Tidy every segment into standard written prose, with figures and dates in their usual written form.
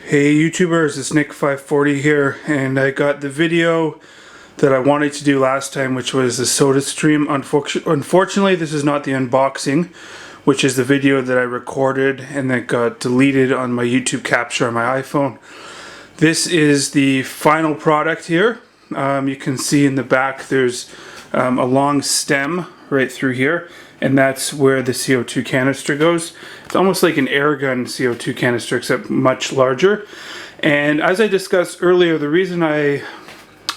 Hey YouTubers, it's Nick540 here, and I got the video that I wanted to do last time, which was the soda stream. Unfortunately, this is not the unboxing, which is the video that I recorded and that got deleted on my YouTube capture on my iPhone. This is the final product here. You can see in the back there's a long stem right through here, and that's where the CO2 canister goes. It's almost like an air gun CO2 canister, except much larger. And as I discussed earlier, the reason I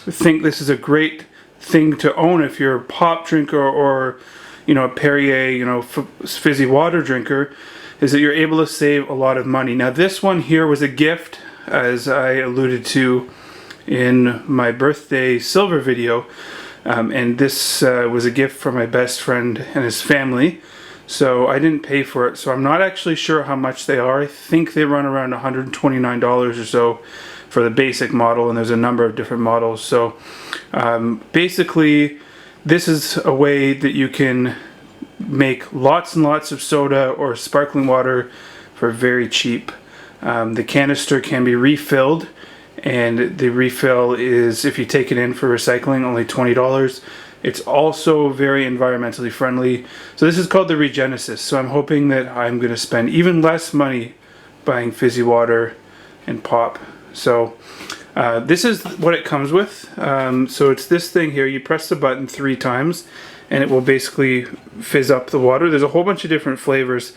think this is a great thing to own if you're a pop drinker or a Perrier, fizzy water drinker, is that you're able to save a lot of money. Now this one here was a gift, as I alluded to in my birthday silver video. And this was a gift from my best friend and his family, so I didn't pay for it. So I'm not actually sure how much they are. I think they run around $129 or so for the basic model, and there's a number of different models. So basically this is a way that you can make lots and lots of soda or sparkling water for very cheap. The canister can be refilled, and the refill is, if you take it in for recycling, only $20. It's also very environmentally friendly. So this is called the Regenesis. So I'm hoping that I'm going to spend even less money buying fizzy water and pop. So this is what it comes with. So it's this thing here. You press the button 3 times and it will basically fizz up the water. There's a whole bunch of different flavors.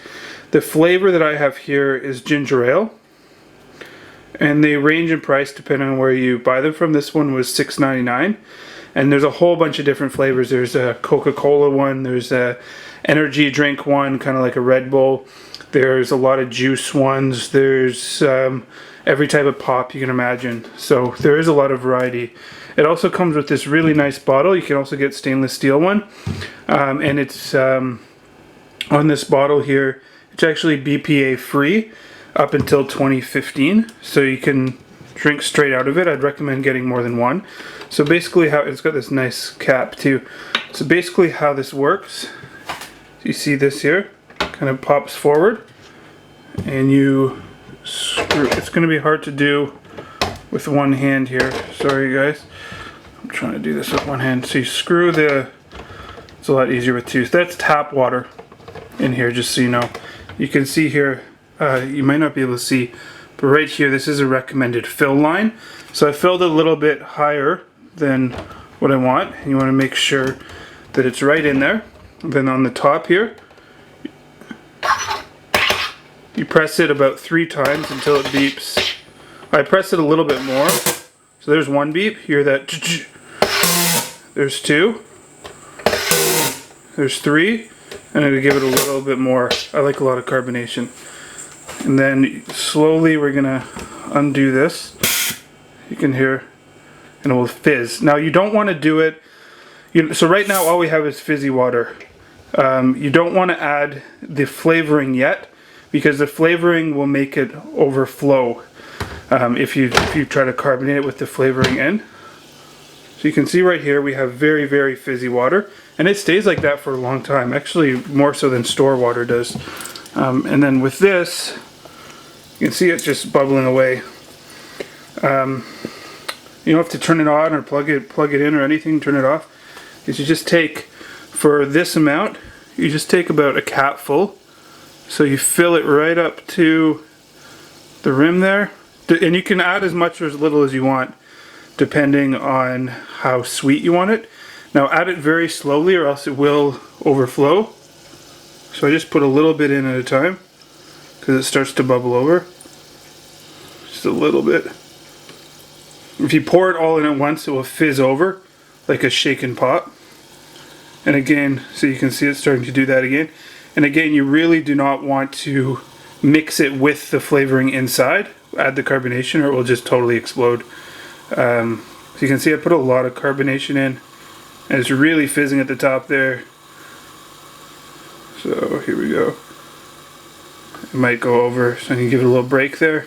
The flavor that I have here is ginger ale, and they range in price depending on where you buy them from. This one was $6.99, and there's a whole bunch of different flavors. There's a Coca-Cola one, there's a energy drink one, kind of like a Red Bull. There's a lot of juice ones. There's every type of pop you can imagine. So there is a lot of variety. It also comes with this really nice bottle. You can also get stainless steel one, and it's on this bottle here. It's actually BPA free up until 2015, so you can drink straight out of it. I'd recommend getting more than one. So basically how it's got this nice cap too. So basically how this works, you see this here kind of pops forward and you screw. It's going to be hard to do with one hand here, sorry guys, I'm trying to do this with one hand. So you screw it's a lot easier with two. So that's tap water in here, just so you know. You can see here, you might not be able to see, but right here this is a recommended fill line. So I filled a little bit higher than what I want. You want to make sure that it's right in there. And then on the top here, you press it about 3 times until it beeps. I press it a little bit more. So there's one beep, hear that? There's 2, there's 3, and I'm going to give it a little bit more. I like a lot of carbonation. And then slowly we're going to undo this. You can hear, and it will fizz. Now you don't want to do it, so right now all we have is fizzy water. You don't want to add the flavoring yet, because the flavoring will make it overflow if you try to carbonate it with the flavoring in. So you can see right here we have very, very fizzy water, and it stays like that for a long time, actually more so than store water does. And then with this, you can see it just bubbling away. You don't have to turn it on or plug it in or anything, turn it off. Is you just take, for this amount, you just take about a cap full. So you fill it right up to the rim there. And you can add as much or as little as you want, depending on how sweet you want it. Now add it very slowly or else it will overflow. So I just put a little bit in at a time, because it starts to bubble over. Just a little bit. If you pour it all in at once, it will fizz over like a shaken pop. And again, so you can see it starting to do that again. And again, you really do not want to mix it with the flavoring inside. Add the carbonation or it will just totally explode. So you can see I put a lot of carbonation in, and it's really fizzing at the top there. So here we go. It might go over, so I can give it a little break there.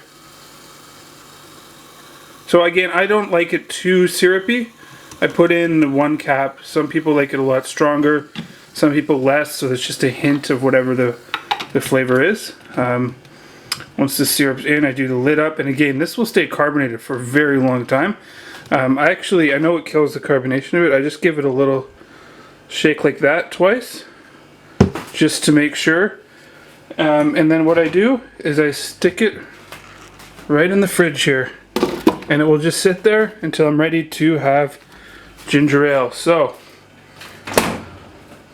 So again, I don't like it too syrupy. I put in 1 cap. Some people like it a lot stronger, some people less, so it's just a hint of whatever the flavor is. Once the syrup's in, I do the lid up, and again, this will stay carbonated for a very long time. I know it kills the carbonation of it. I just give it a little shake like that twice, just to make sure. And then what I do is I stick it right in the fridge here, and it will just sit there until I'm ready to have ginger ale. So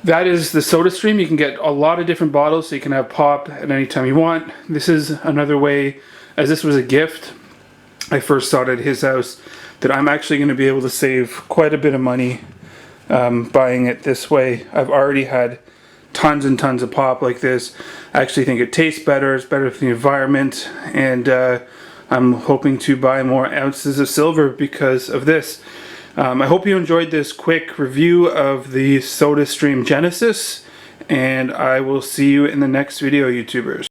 that is the SodaStream. You can get a lot of different bottles, so you can have pop at any time you want. This is another way, as this was a gift I first saw it at his house, that I'm actually going to be able to save quite a bit of money buying it this way. I've already had tons and tons of pop like this. I actually think it tastes better, it's better for the environment, and I'm hoping to buy more ounces of silver because of this. I hope you enjoyed this quick review of the SodaStream Genesis, and I will see you in the next video, YouTubers.